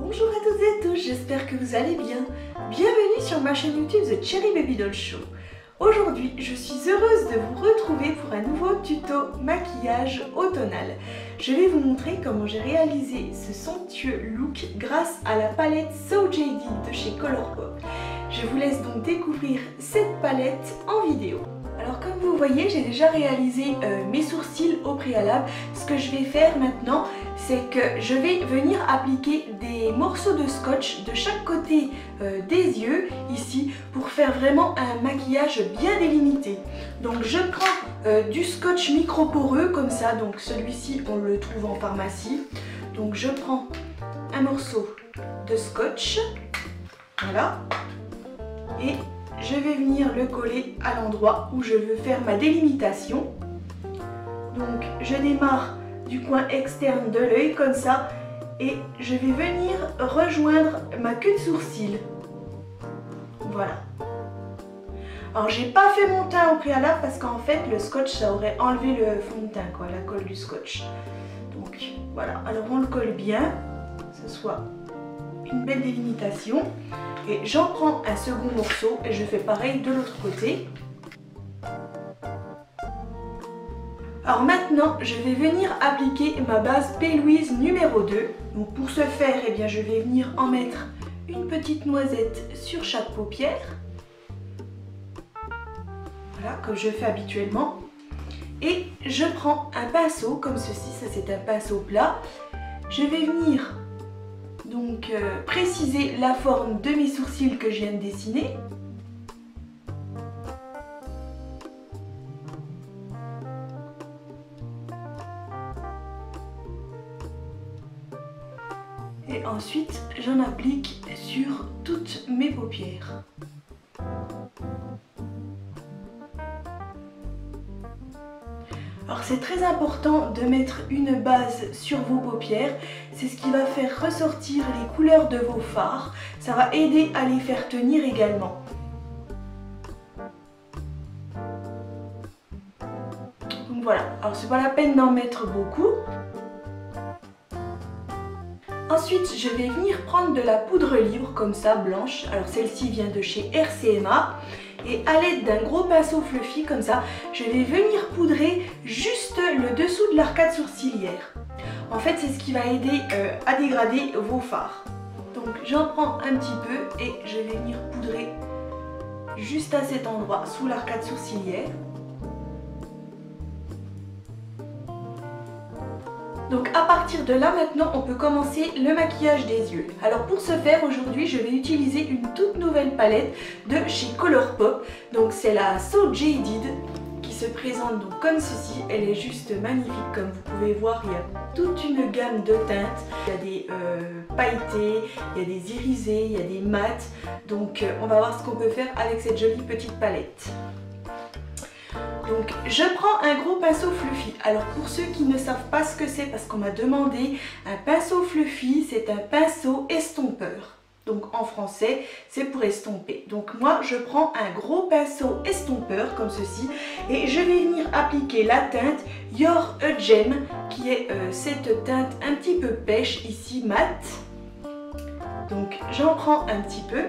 Bonjour à toutes et à tous, j'espère que vous allez bien. Bienvenue sur ma chaîne YouTube The Cherry Baby Doll Show. Aujourd'hui, je suis heureuse de vous retrouver pour un nouveau tuto maquillage automnal. Je vais vous montrer comment j'ai réalisé ce somptueux look grâce à la palette So Jaded de chez Colourpop. Je vous laisse donc découvrir cette palette en vidéo. Alors comme vous voyez, j'ai déjà réalisé mes sourcils au préalable. Ce que je vais faire maintenant, c'est que je vais venir appliquer des morceaux de scotch de chaque côté des yeux, ici, pour faire vraiment un maquillage bien délimité. Donc je prends du scotch micro-poreux comme ça, donc celui-ci on le trouve en pharmacie. Donc je prends un morceau de scotch, voilà, et je vais venir le coller à l'endroit où je veux faire ma délimitation. Donc je démarre du coin externe de l'œil comme ça et je vais venir rejoindre ma queue de sourcil. Voilà. Alors j'ai pas fait mon teint au préalable parce qu'en fait le scotch ça aurait enlevé le fond de teint, quoi, la colle du scotch. Donc voilà, alors on le colle bien, que ce soit une belle délimitation. Et j'en prends un second morceau et je fais pareil de l'autre côté. Alors maintenant, je vais venir appliquer ma base P. Louise numéro 2. Donc pour ce faire, eh bien, je vais venir en mettre une petite noisette sur chaque paupière. Voilà, comme je fais habituellement. Et je prends un pinceau comme ceci, ça c'est un pinceau plat. Je vais venir donc préciser la forme de mes sourcils que je viens de dessiner. Et ensuite, j'en applique sur toutes mes paupières. Alors c'est très important de mettre une base sur vos paupières, c'est ce qui va faire ressortir les couleurs de vos fards, ça va aider à les faire tenir également. Donc voilà, alors c'est pas la peine d'en mettre beaucoup. Ensuite, je vais venir prendre de la poudre libre comme ça, blanche, alors celle-ci vient de chez RCMA. Et à l'aide d'un gros pinceau fluffy comme ça, je vais venir poudrer juste le dessous de l'arcade sourcilière. En fait, c'est ce qui va aider à dégrader vos fards. Donc j'en prends un petit peu et je vais venir poudrer juste à cet endroit, sous l'arcade sourcilière. Donc à partir de là maintenant on peut commencer le maquillage des yeux. Alors pour ce faire aujourd'hui je vais utiliser une toute nouvelle palette de chez Colourpop. Donc c'est la So Jaded qui se présente donc comme ceci. Elle est juste magnifique comme vous pouvez voir, il y a toute une gamme de teintes. Il y a des pailletés, il y a des irisés, il y a des mats. Donc on va voir ce qu'on peut faire avec cette jolie petite palette. Donc je prends un gros pinceau fluffy. Alors pour ceux qui ne savent pas ce que c'est, parce qu'on m'a demandé, un pinceau fluffy c'est un pinceau estompeur. Donc en français c'est pour estomper. Donc moi je prends un gros pinceau estompeur comme ceci et je vais venir appliquer la teinte You're a Gem qui est cette teinte un petit peu pêche ici mat. Donc j'en prends un petit peu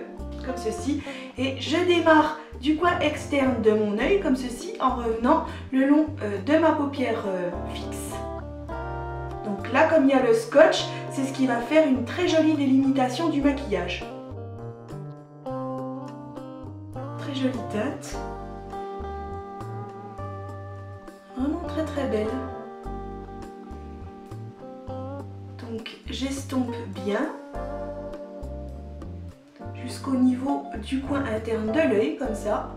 comme ceci et je démarre du coin externe de mon œil comme ceci en revenant le long de ma paupière fixe. Donc là comme il y a le scotch, c'est ce qui va faire une très jolie délimitation du maquillage. Très jolie teinte. Vraiment très très belle. Donc j'estompe bien jusqu'au niveau du coin interne de l'œil, comme ça.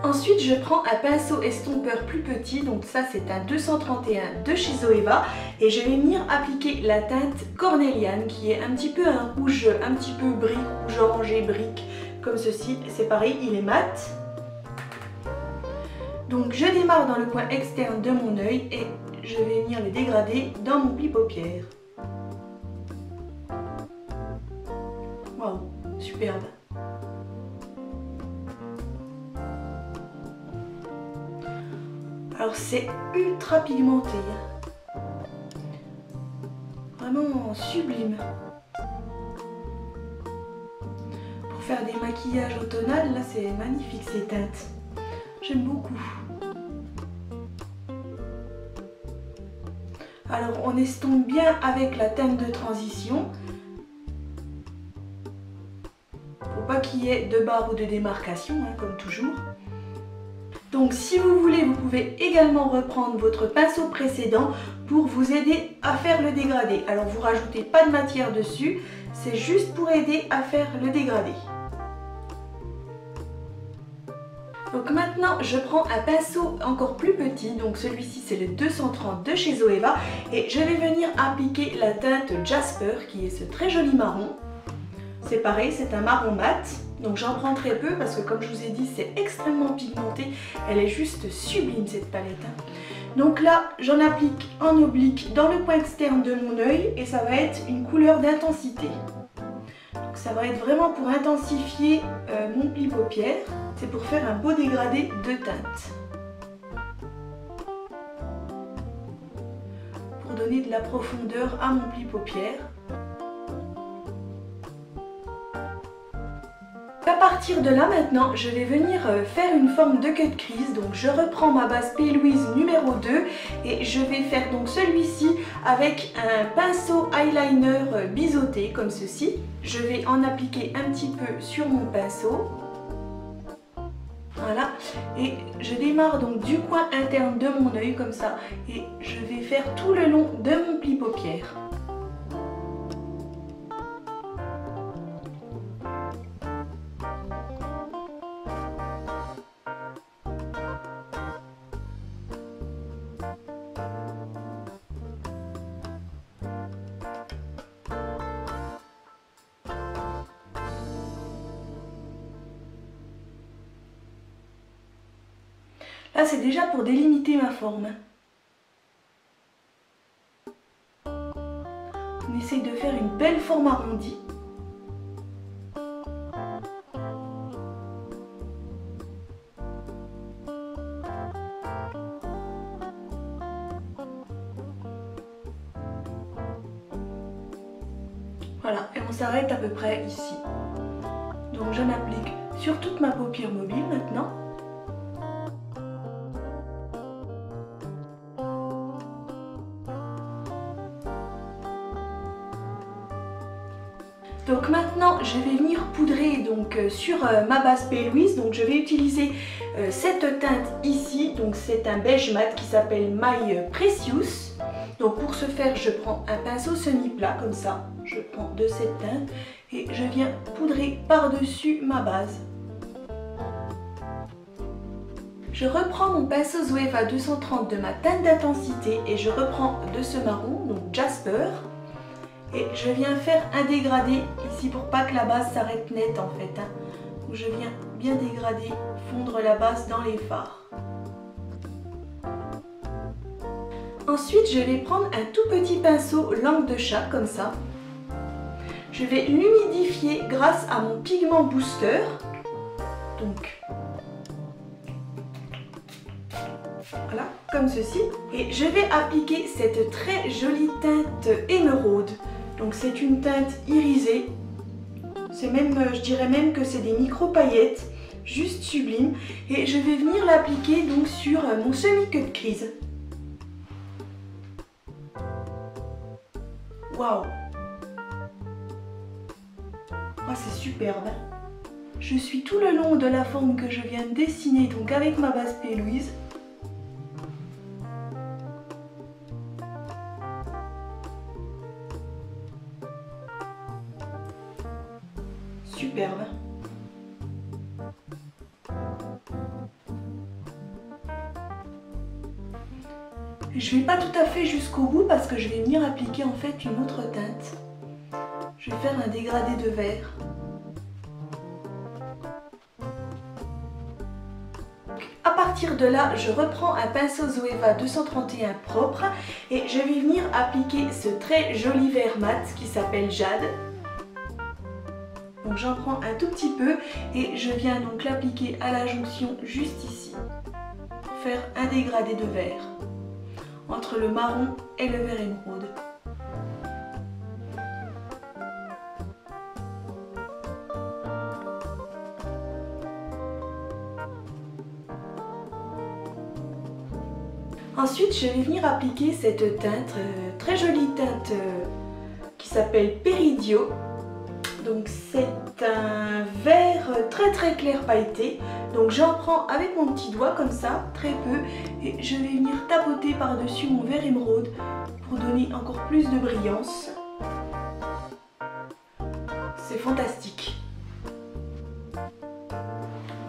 Ensuite, je prends un pinceau estompeur plus petit, donc ça c'est un 231 de chez Zoeva, et je vais venir appliquer la teinte Cornelian, qui est un petit peu un rouge, un petit peu brique, rouge orangé brique, comme ceci. C'est pareil, il est mat. Donc je démarre dans le coin externe de mon œil et je vais venir le dégrader dans mon pli paupière. Waouh, superbe. Alors c'est ultra pigmenté. vraiment sublime. Pour faire des maquillages automnales, là c'est magnifique ces teintes. J'aime beaucoup. Alors on estompe bien avec la teinte de transition. Faut pas qu'il y ait de barre ou de démarcation, hein, comme toujours. Donc si vous voulez, vous pouvez également reprendre votre pinceau précédent pour vous aider à faire le dégradé. Alors vous rajoutez pas de matière dessus, c'est juste pour aider à faire le dégradé. Donc maintenant je prends un pinceau encore plus petit, donc celui-ci c'est le 230 de chez Zoeva et je vais venir appliquer la teinte Jasper qui est ce très joli marron. C'est pareil, c'est un marron mat. Donc j'en prends très peu parce que comme je vous ai dit c'est extrêmement pigmenté, elle est juste sublime cette palette. Donc là j'en applique en oblique dans le coin externe de mon œil et ça va être une couleur d'intensité. Donc ça va être vraiment pour intensifier mon pli paupière, c'est pour faire un beau dégradé de teinte. Pour donner de la profondeur à mon pli paupière. À partir de là maintenant, je vais venir faire une forme de cut crease. Donc je reprends ma base P. Louise numéro 2 et je vais faire donc celui-ci avec un pinceau eyeliner biseauté comme ceci. Je vais en appliquer un petit peu sur mon pinceau. Voilà, et je démarre donc du coin interne de mon œil comme ça et je vais faire tout le long de mon pli paupière. Là, c'est déjà pour délimiter ma forme. On essaye de faire une belle forme arrondie. Voilà, et on s'arrête à peu près ici. Donc j'en applique sur toute ma paupière mobile maintenant. Donc maintenant je vais venir poudrer donc, sur ma base P. Louise, donc je vais utiliser cette teinte ici, donc c'est un beige mat qui s'appelle My Precious. Donc pour ce faire je prends un pinceau semi-plat comme ça, je prends de cette teinte et je viens poudrer par-dessus ma base. Je reprends mon pinceau Zoeva 230 de ma teinte d'intensité et je reprends de ce marron, donc Jasper. Et je viens faire un dégradé ici pour pas que la base s'arrête net en fait. Hein. Donc je viens bien dégrader, fondre la base dans les fards. Ensuite je vais prendre un tout petit pinceau langue de chat comme ça. Je vais l'humidifier grâce à mon pigment booster. Donc voilà, comme ceci. Et je vais appliquer cette très jolie teinte émeraude. Donc c'est une teinte irisée. C'est même, je dirais même que c'est des micro paillettes, juste sublime. Et je vais venir l'appliquer donc sur mon semi-cut crease. Waouh! Oh, c'est superbe. Je suis tout le long de la forme que je viens de dessiner donc avec ma base P. Louise. Superbe. Je vais pas tout à fait jusqu'au bout parce que je vais venir appliquer en fait une autre teinte. Je vais faire un dégradé de vert. À partir de là, je reprends un pinceau Zoeva 231 propre et je vais venir appliquer ce très joli vert mat qui s'appelle Jade. Donc j'en prends un tout petit peu et je viens donc l'appliquer à la jonction juste ici pour faire un dégradé de vert entre le marron et le vert émeraude. Ensuite, je vais venir appliquer cette teinte, très jolie teinte qui s'appelle Peridio. Donc c'est un vert très clair pailleté. Donc j'en prends avec mon petit doigt comme ça, très peu, et je vais venir tapoter par-dessus mon vert émeraude pour donner encore plus de brillance. C'est fantastique.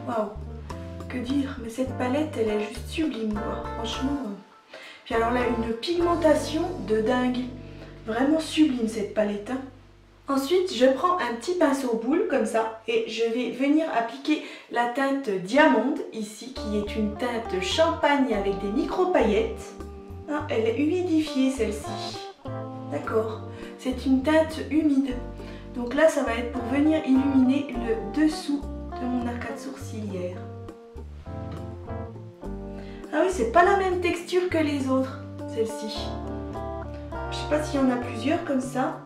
Waouh, que dire, mais cette palette elle est juste sublime quoi, franchement. Puis alors là, une pigmentation de dingue, vraiment sublime cette palette. Hein. Ensuite, je prends un petit pinceau boule comme ça et je vais venir appliquer la teinte Diamande ici, qui est une teinte champagne avec des micro paillettes. Ah, elle est humidifiée celle-ci. D'accord, c'est une teinte humide. Donc là, ça va être pour venir illuminer le dessous de mon arcade sourcilière. Ah oui, c'est pas la même texture que les autres, celle-ci. Je sais pas s'il y en a plusieurs comme ça.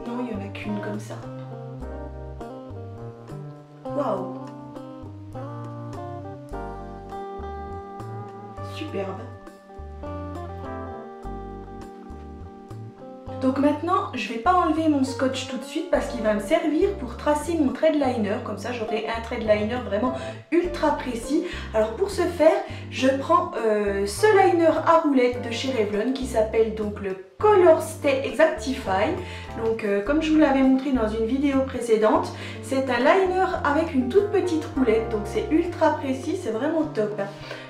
Non, il n'y en a qu'une comme ça. Waouh! Superbe. Donc maintenant, je ne vais pas enlever mon scotch tout de suite parce qu'il va me servir pour tracer mon thread liner. Comme ça, j'aurai un thread liner vraiment ultra précis. Alors pour ce faire, je prends ce liner à roulettes de chez Revlon qui s'appelle donc le Color Stay Exactify. Donc comme je vous l'avais montré dans une vidéo précédente, c'est un liner avec une toute petite roulette. Donc c'est ultra précis, c'est vraiment top.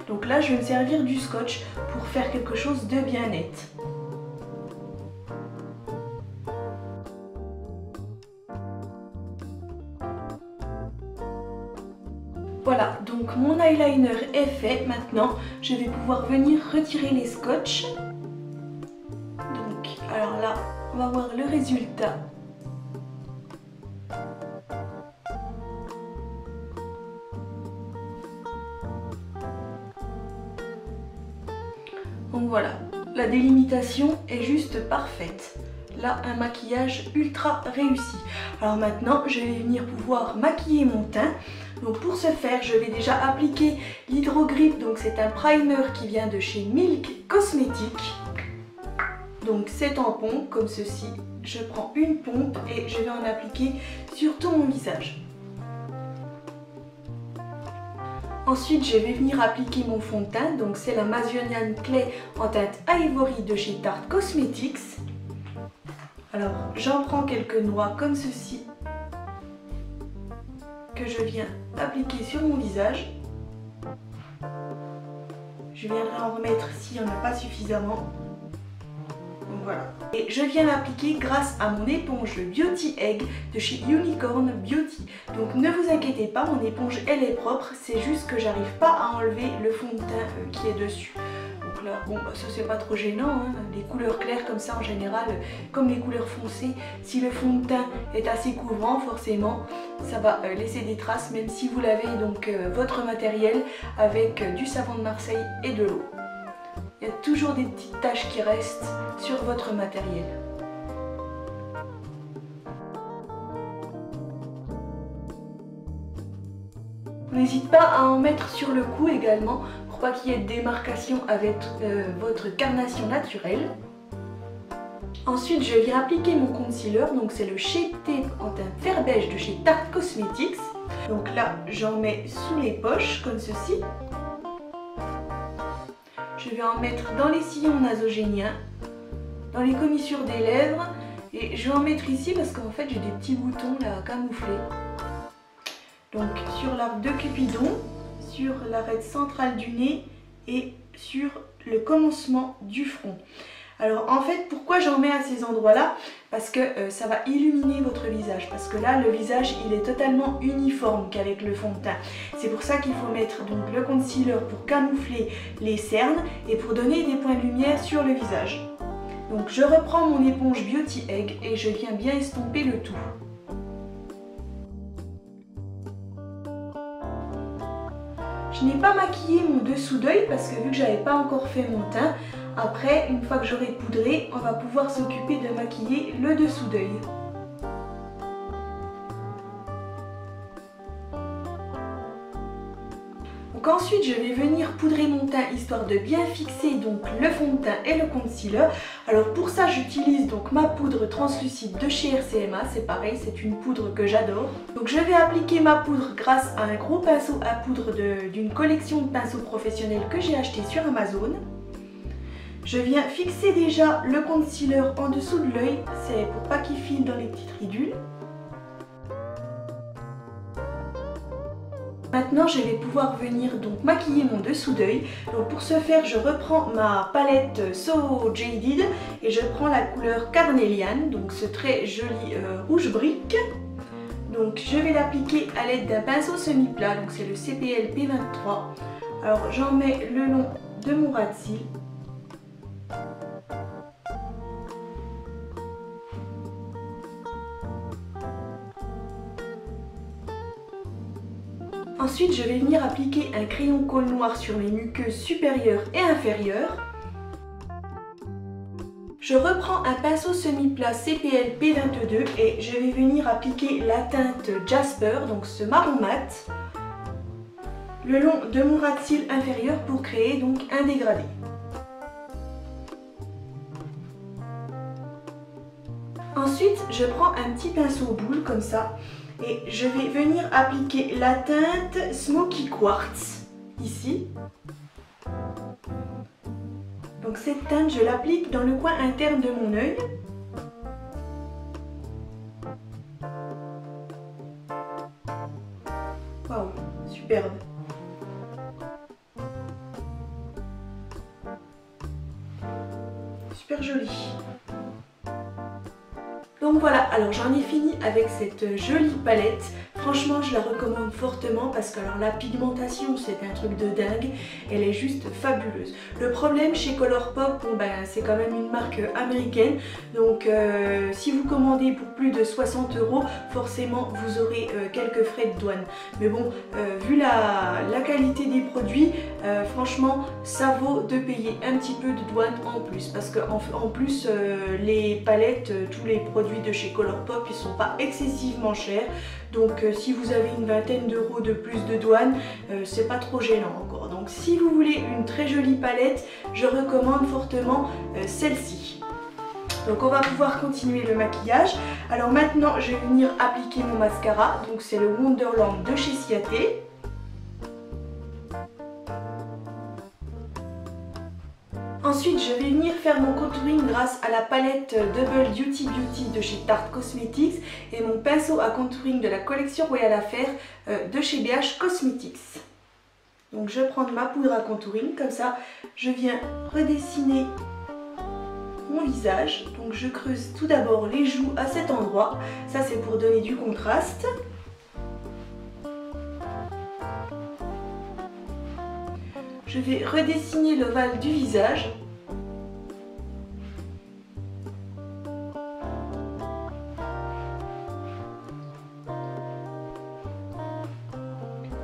Donc là, je vais me servir du scotch pour faire quelque chose de bien net. Voilà, donc mon eyeliner est fait. Maintenant, je vais pouvoir venir retirer les scotch. Donc, alors là, on va voir le résultat. Donc voilà, la délimitation est juste parfaite. Là, un maquillage ultra réussi. Alors maintenant, je vais venir pouvoir maquiller mon teint. Donc pour ce faire, je vais déjà appliquer l'Hydro Grip. Donc c'est un primer qui vient de chez Milk Cosmetics. Donc c'est en pompe comme ceci. Je prends une pompe et je vais en appliquer sur tout mon visage. Ensuite, je vais venir appliquer mon fond de teint. Donc c'est la Mazonian Clay en teinte Ivory de chez Tarte Cosmetics. Alors j'en prends quelques noix comme ceci, que je viens appliquer sur mon visage. Je viendrai en remettre s'il n'y en a pas suffisamment. Donc voilà. Et je viens l'appliquer grâce à mon éponge Beauty Egg de chez Unicorn Beauty. Donc ne vous inquiétez pas, mon éponge elle est propre, c'est juste que j'arrive pas à enlever le fond de teint qui est dessus. Donc là, bon, ça c'est pas trop gênant, hein. Les couleurs claires comme ça en général, comme les couleurs foncées, si le fond de teint est assez couvrant, forcément, ça va laisser des traces, même si vous lavez donc votre matériel avec du savon de Marseille et de l'eau. Il y a toujours des petites taches qui restent sur votre matériel. N'hésitez pas à en mettre sur le cou également, pas qu'il y ait de démarcation avec votre carnation naturelle. Ensuite, je viens appliquer mon concealer, donc c'est le Shape Tape en teinte vert beige de chez Tarte Cosmetics. Donc là, j'en mets sous les poches, comme ceci. Je vais en mettre dans les sillons nasogéniens, dans les commissures des lèvres, et je vais en mettre ici parce qu'en fait, j'ai des petits boutons là camouflés. Donc sur l'arc de Cupidon, sur l'arête centrale du nez et sur le commencement du front. Alors en fait, pourquoi j'en mets à ces endroits-là? Parce que ça va illuminer votre visage. Parce que là, le visage, il est totalement uniforme qu'avec le fond de teint. C'est pour ça qu'il faut mettre donc le concealer pour camoufler les cernes et pour donner des points de lumière sur le visage. Donc je reprends mon éponge Beauty Egg et je viens bien estomper le tout. Je n'ai pas maquillé mon dessous d'œil parce que vu que j'avais pas encore fait mon teint, après, une fois que j'aurai poudré, on va pouvoir s'occuper de maquiller le dessous d'œil. Donc ensuite je vais venir poudrer mon teint histoire de bien fixer donc le fond de teint et le concealer. Alors pour ça j'utilise donc ma poudre translucide de chez RCMA, c'est pareil, c'est une poudre que j'adore. Donc je vais appliquer ma poudre grâce à un gros pinceau à poudre d'une collection de pinceaux professionnels que j'ai acheté sur Amazon. Je viens fixer déjà le concealer en dessous de l'œil, c'est pour pas qu'il file dans les petites ridules. Maintenant je vais pouvoir venir donc maquiller mon dessous d'œil. Donc pour ce faire je reprends ma palette So Jaded et je prends la couleur Carnelian, donc ce très joli rouge brique. Donc je vais l'appliquer à l'aide d'un pinceau semi-plat, donc c'est le CPL P23. Alors j'en mets le long de mon ras de cils. Ensuite, je vais venir appliquer un crayon colle noir sur mes muqueuses supérieures et inférieures. Je reprends un pinceau semi-plat CPL P22 et je vais venir appliquer la teinte Jasper, donc ce marron mat, le long de mon ras de cils inférieur pour créer donc un dégradé. Ensuite, je prends un petit pinceau boule comme ça. Et je vais venir appliquer la teinte Smoky Quartz, ici. Donc cette teinte, je l'applique dans le coin interne de mon œil. Waouh, superbe. Super joli. Donc voilà, alors j'en ai fini avec cette jolie palette. Franchement, je la recommande fortement parce que alors, la pigmentation, c'est un truc de dingue. Elle est juste fabuleuse. Le problème chez Colourpop, bon, c'est quand même une marque américaine. Donc si vous commandez pour plus de 60 €, forcément vous aurez quelques frais de douane. Mais bon, vu la qualité des produits, franchement, ça vaut de payer un petit peu de douane en plus. Parce qu'en plus, les palettes, tous les produits de chez Colourpop, ils sont pas excessivement chers. Donc si vous avez une vingtaine d'euros de plus de douane, c'est pas trop gênant encore. Donc si vous voulez une très jolie palette, je recommande fortement celle-ci. Donc on va pouvoir continuer le maquillage. Alors maintenant je vais venir appliquer mon mascara. Donc c'est le Wonderland de chez Ciaté. Ensuite, je vais venir faire mon contouring grâce à la palette Double Duty Beauty de chez Tarte Cosmetics et mon pinceau à contouring de la collection Royal Affair de chez BH Cosmetics. Donc je prends ma poudre à contouring, comme ça je viens redessiner mon visage. Donc je creuse tout d'abord les joues à cet endroit, ça c'est pour donner du contraste. Je vais redessiner l'ovale du visage.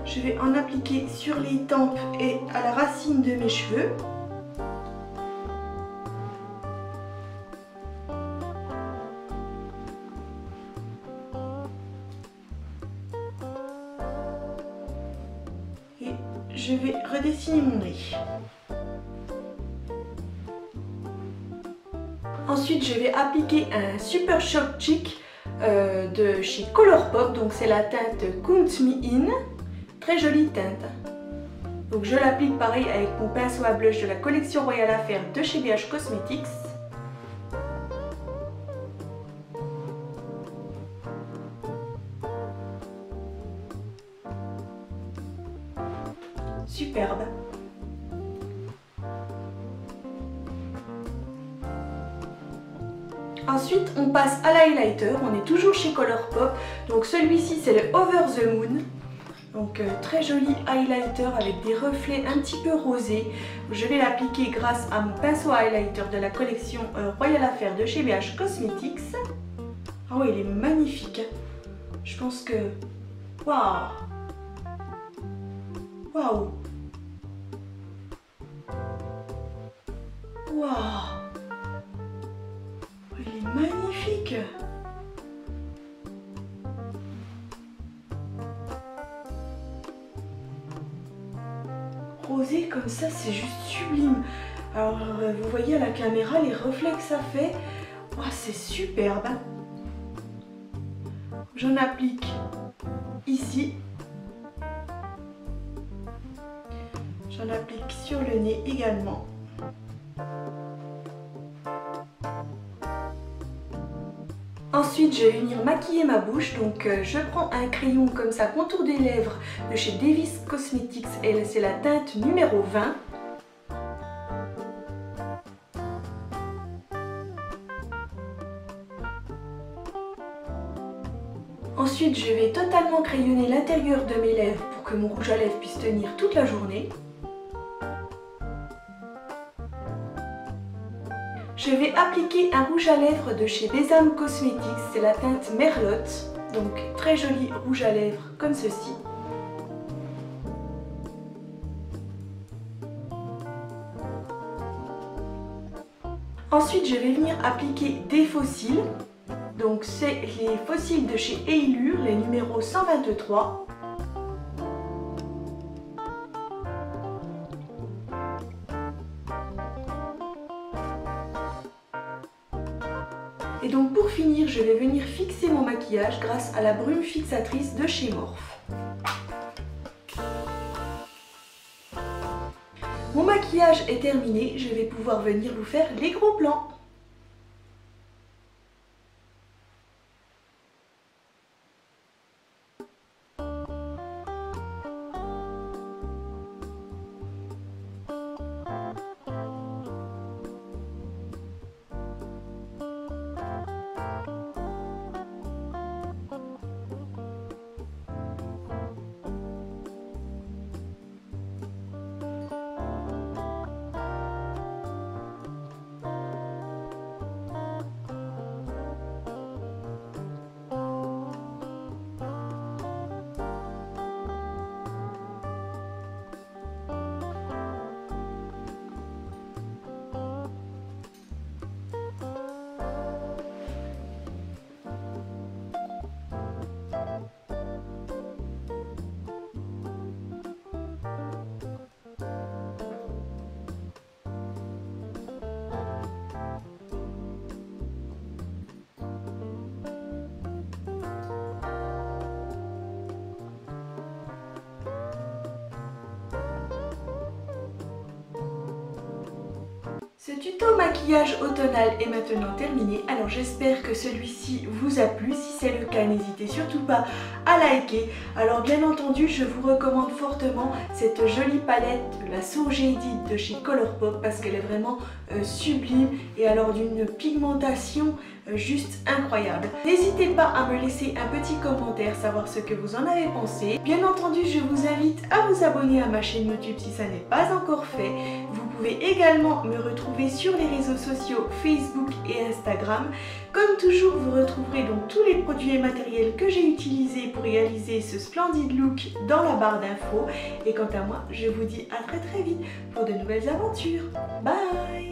Je vais en appliquer sur les tempes et à la racine de mes cheveux. Je vais redessiner mon nez. Ensuite, je vais appliquer un Super Shock Cheek de chez Colourpop. Donc c'est la teinte Count Me In. Très jolie teinte. Donc je l'applique pareil avec mon pinceau à blush de la collection Royal Affair de chez BH Cosmetics. Superbe. Ensuite, on passe à l'highlighter. On est toujours chez Colourpop. Donc celui-ci, c'est le Over the Moon. Donc très joli highlighter avec des reflets un petit peu rosés. Je vais l'appliquer grâce à mon pinceau highlighter de la collection Royal Affair de chez BH Cosmetics. Ah oui, il est magnifique. Je pense que... Waouh! Waouh! Waouh! Il est magnifique! poser comme ça, c'est juste sublime. Alors vous voyez à la caméra les reflets que ça fait. Oh, c'est superbe. J'en applique ici. J'en applique sur le nez également. Ensuite, je vais venir maquiller ma bouche. Donc, je prends un crayon comme ça, contour des lèvres de chez Davis Cosmetics. Et c'est la teinte numéro 20. Ensuite, je vais totalement crayonner l'intérieur de mes lèvres pour que mon rouge à lèvres puisse tenir toute la journée. Je vais appliquer un rouge à lèvres de chez Besame Cosmetics, c'est la teinte Merlotte, donc très joli rouge à lèvres comme ceci. Ensuite, je vais venir appliquer des faux cils, donc c'est les faux cils de chez Eylure, les numéros 123. Et donc pour finir, je vais venir fixer mon maquillage grâce à la brume fixatrice de chez Morphe. Mon maquillage est terminé, je vais pouvoir venir vous faire les gros plans. Ce tuto maquillage automnal est maintenant terminé, alors j'espère que celui-ci vous a plu. Si c'est le cas, n'hésitez surtout pas à liker. Alors bien entendu, je vous recommande fortement cette jolie palette, la Sourgé Edit de chez Colourpop, parce qu'elle est vraiment sublime et alors d'une pigmentation juste incroyable. N'hésitez pas à me laisser un petit commentaire, savoir ce que vous en avez pensé. Bien entendu, je vous invite à vous abonner à ma chaîne YouTube si ça n'est pas encore fait. Vous pouvez également me retrouver sur les réseaux sociaux Facebook et Instagram. Comme toujours, vous retrouverez donc tous les produits et matériels que j'ai utilisés pour réaliser ce splendide look dans la barre d'infos. Et quant à moi, je vous dis à très vite pour de nouvelles aventures. Bye!